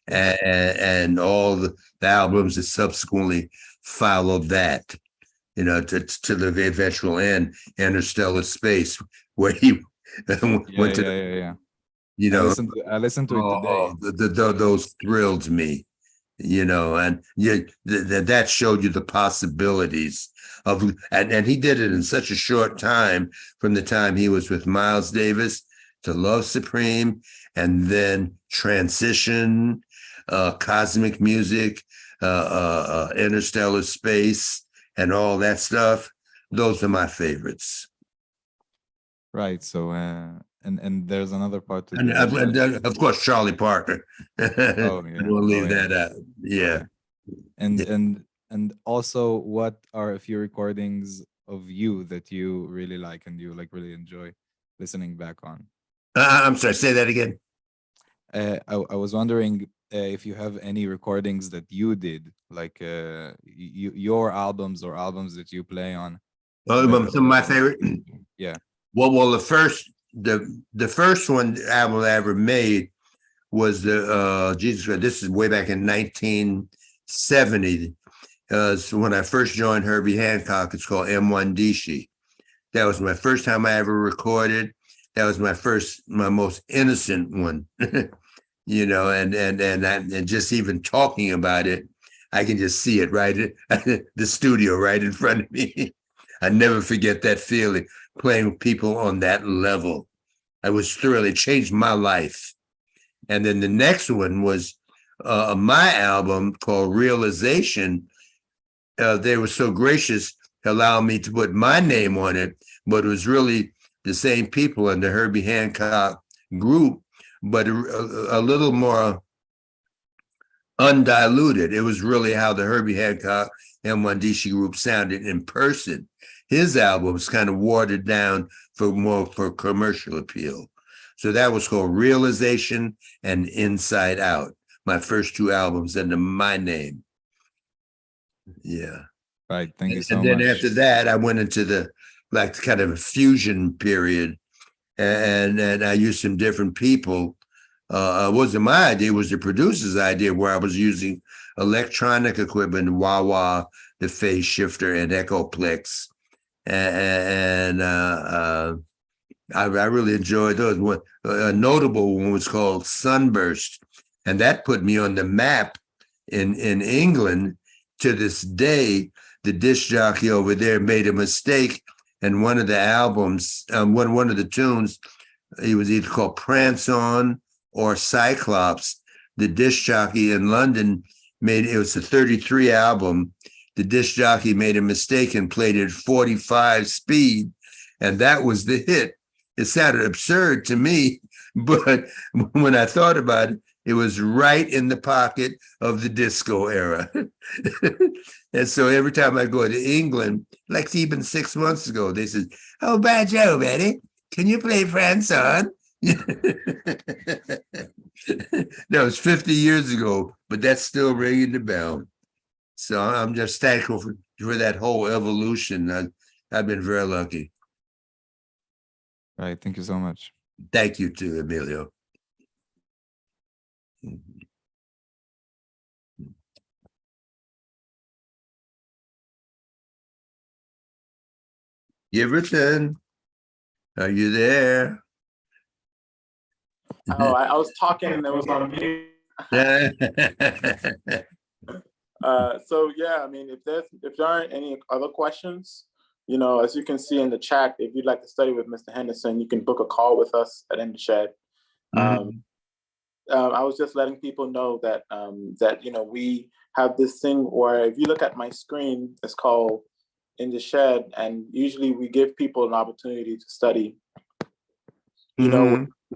and all the albums that subsequently followed that, to the eventual end, Interstellar Space, where he went to, I listened to it today. Those thrilled me, and that showed you the possibilities of, and he did it in such a short time, from the time he was with Miles Davis to Love Supreme, and then Transition, Cosmic Music, Interstellar Space, and all that stuff. Those are my favorites. Right. So, and there's another part to And of course, Charlie Parker. Oh yeah. We'll leave that out. Yeah. And also, what are a few recordings of you that you really like and you like really enjoy listening back on? I'm sorry, say that again. I was wondering if you have any recordings that you did, like your albums or albums that you play on. Some of my favorite. Yeah. Well, the first one album I ever made was the Jesus Christ. This is way back in 1970. So when I first joined Herbie Hancock, it's called M1 Dishi. That was my first time I ever recorded. That was my most innocent one. And just even talking about it, I can just see it the studio right in front of me. I never forget that feeling, playing with people on that level. I was thrilled. It changed my life. And then the next one was my album called Realization. They were so gracious to allow me to put my name on it, but it was really the same people in the Herbie Hancock group, but a little more undiluted. It was really how the Herbie Hancock M1 Dishi group sounded in person. His album was kind of watered down for commercial appeal. So that was called Realization and Inside Out, my first two albums under my name. Yeah. Right. Thank you so much. And then after that, I went into the kind of a fusion period, and I used some different people. It wasn't my idea, it was the producer's idea, where I was using electronic equipment, wah-wah, the phase shifter, and Echoplex. And I really enjoyed those. A notable one was called Sunburst, and that put me on the map in England. To this day, the disc jockey over there made a mistake, and one of the albums, one of the tunes, he was either called Prance On or Cyclops. The disc jockey in London it was a 33 album. The disc jockey made a mistake and played it 45 speed, and that was the hit. It sounded absurd to me, but when I thought about it, it was right in the pocket of the disco era. And so every time I go to England, like even 6 months ago, they said, "Oh, by Joe, Betty, can you play Franson?" That was 50 years ago, but that's still ringing the bell. So I'm just thankful for that whole evolution. I've been very lucky. Right. Thank you so much. Thank you too, Emilio. Giverton, are you there? Oh, I was talking and it was on mute. So yeah, I mean, if there aren't any other questions, as you can see in the chat, if you'd like to study with Mr. Henderson, you can book a call with us at In the Shed. I was just letting people know that we have this thing where, if you look at my screen, it's called In the Shed, and usually we give people an opportunity to study.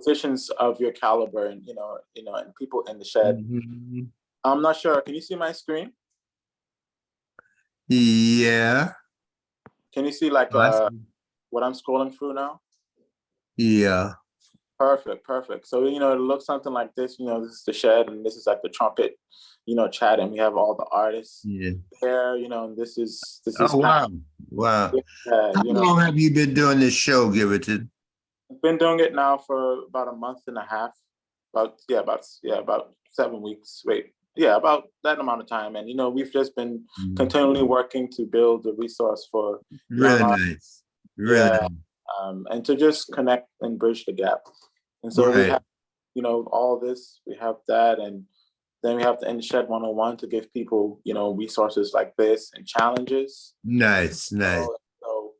musicians of your caliber, and and people in the shed. Mhm. I'm not sure. Can you see my screen? Yeah. Can you see like I see. what I'm scrolling through now? Yeah. Perfect, perfect. So it looks something like this. This is the shed, and this is like the trumpet, chat, and we have all the artists Yeah. there. And this is Oh, kind wow. Wow. of, How long have you been doing this show, Giverton? I've been doing it now for about a month and a half. About 7 weeks. Wait, yeah, about that amount of time. And we've just been continually working to build the resource for young Really artists. nice. Really Yeah, nice. and to just connect and bridge the gap. And so we Right. have, all this. We have that, and then we have the End Shed 101 to give people, resources like this and challenges. Nice, nice. So,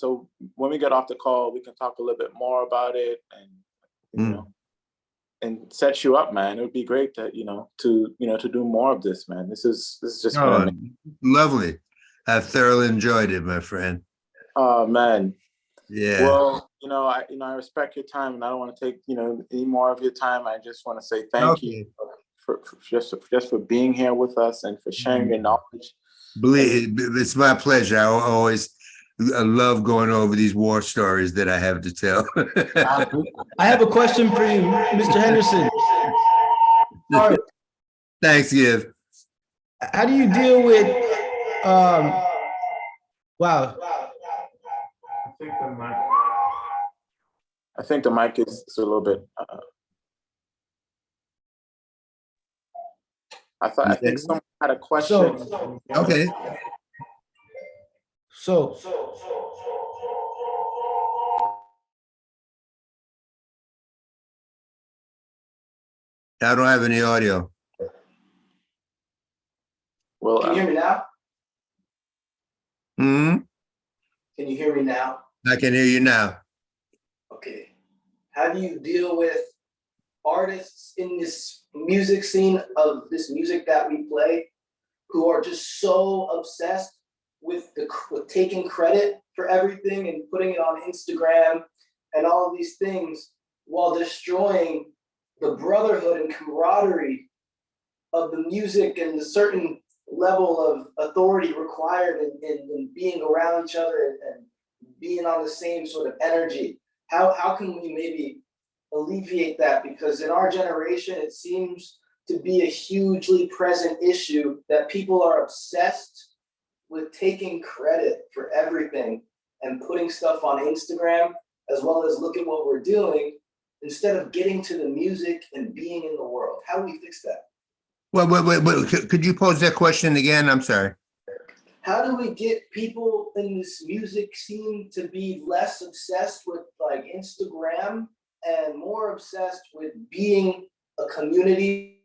so when we get off the call, we can talk a little bit more about it, and and set you up, man. It would be great to to do more of this, man. This is just been Oh, amazing. lovely. I've thoroughly enjoyed it, my friend. Oh man. Yeah. Well, I respect your time, and I don't want to take any more of your time. I just want to say thank you Okay. for just for being here with us and for sharing your knowledge. Believe it's my pleasure. I love going over these war stories that I have to tell. I have a question for you, Mr. Henderson. All right, Thanks, Giv. how do you deal with, wow, I think the mic is a little bit. I think someone had a question. Okay. so I don't have any audio. Well, can you hear me now? Hmm. Can you hear me now? I can hear you now. Okay. How do you deal with artists in this music scene of this music that we play who are just so obsessed with taking credit for everything and putting it on Instagram and all of these things while destroying the brotherhood and camaraderie of the music and the certain level of authority required in being around each other and being on the same sort of energy? How can we maybe alleviate that? Because in our generation, it seems to be a hugely present issue that people are obsessed with taking credit for everything and putting stuff on Instagram, as well as look at what we're doing, instead of getting to the music and being in the world. How do we fix that? Wait. Could you pose that question again? I'm sorry. How do we get people in this music scene to be less obsessed with like Instagram and more obsessed with being a community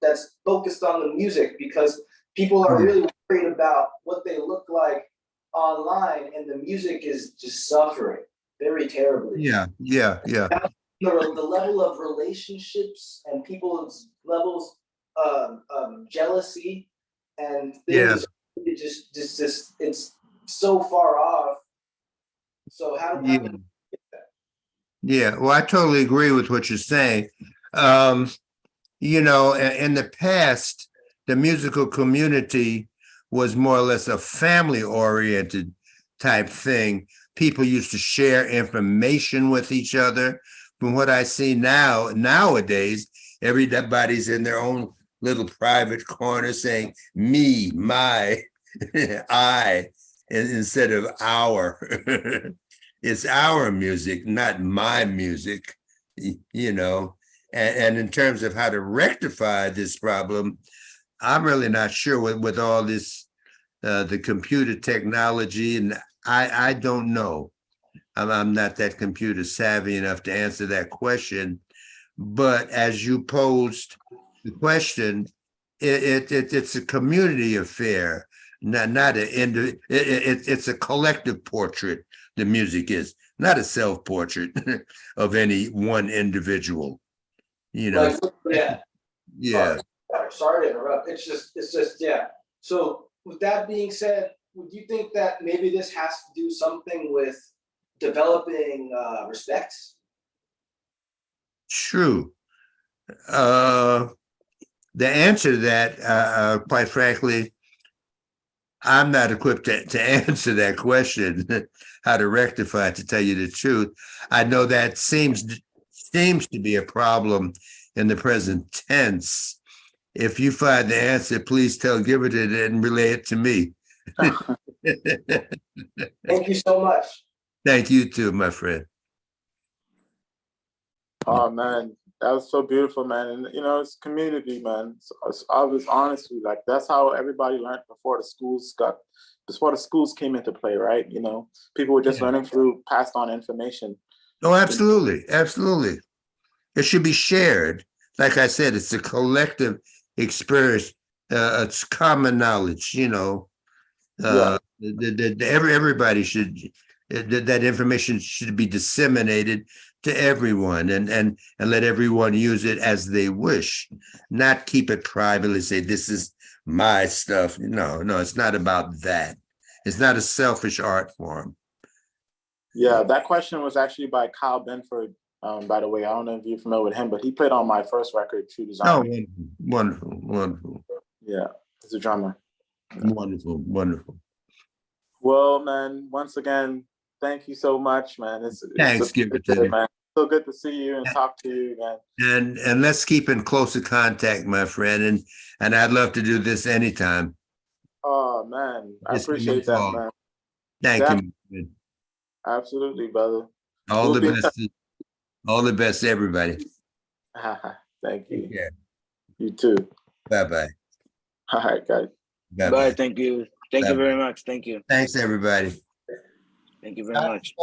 that's focused on the music? Because people are really worried about what they look like online, and the music is just suffering very terribly. Yeah. The level of relationships and people's levels of jealousy and things, it just it's so far off. So how do we get that? Yeah. Well, I totally agree with what you're saying. In the past, the musical community was more or less a family-oriented type thing. People used to share information with each other. From what I see nowadays, everybody's in their own little private corner saying me, my, I, instead of our. It's our music, not my music, And in terms of how to rectify this problem, I'm really not sure with all this, the computer technology, and I don't know. I'm not that computer savvy enough to answer that question. But as you posed the question, it's a community affair, not it's a collective portrait. The music is not a self-portrait of any one individual. Like, yeah. Yeah. Sorry to interrupt. It's just, yeah. So with that being said, would you think that maybe this has to do something with developing respect True. The answer to that, quite frankly, I'm not equipped to answer that question, how to rectify it, to tell you the truth. I know that seems to be a problem in the present tense. If you find the answer, please give it and relay it to me. Thank you so much. Thank you too, my friend. Oh man, that was so beautiful, man. And you know, it's community, man. So, I was honestly like, that's how everybody learned before the schools came into play, right? You know, people were just learning through passed on information. Oh, absolutely, absolutely. It should be shared. Like I said, it's a collective experience. It's common knowledge. You know, everybody should that information should be disseminated to everyone, and let everyone use it as they wish, not keep it privately. Say this is my stuff. No, it's not about that. It's not a selfish art form. Yeah, that question was actually by Kyle Benford. By the way, I don't know if you're familiar with him, but he played on my first record, True Oh, Design. wonderful. Yeah, he's a drummer. Wonderful. Well, man, once again, thank you so much, man. Thanks, give it to me. man. So good to see you and talk to you again. And let's keep in closer contact, my friend. And I'd love to do this anytime. Oh man, I Just give me a appreciate that, call. man. Thank you. Absolutely, brother. All We'll the best. All the best to everybody. Thank you. Yeah. You too. Bye-bye. All right, guys. Bye. Thank you. Thank you very much. Thank you. Thanks, everybody. Thank you very much.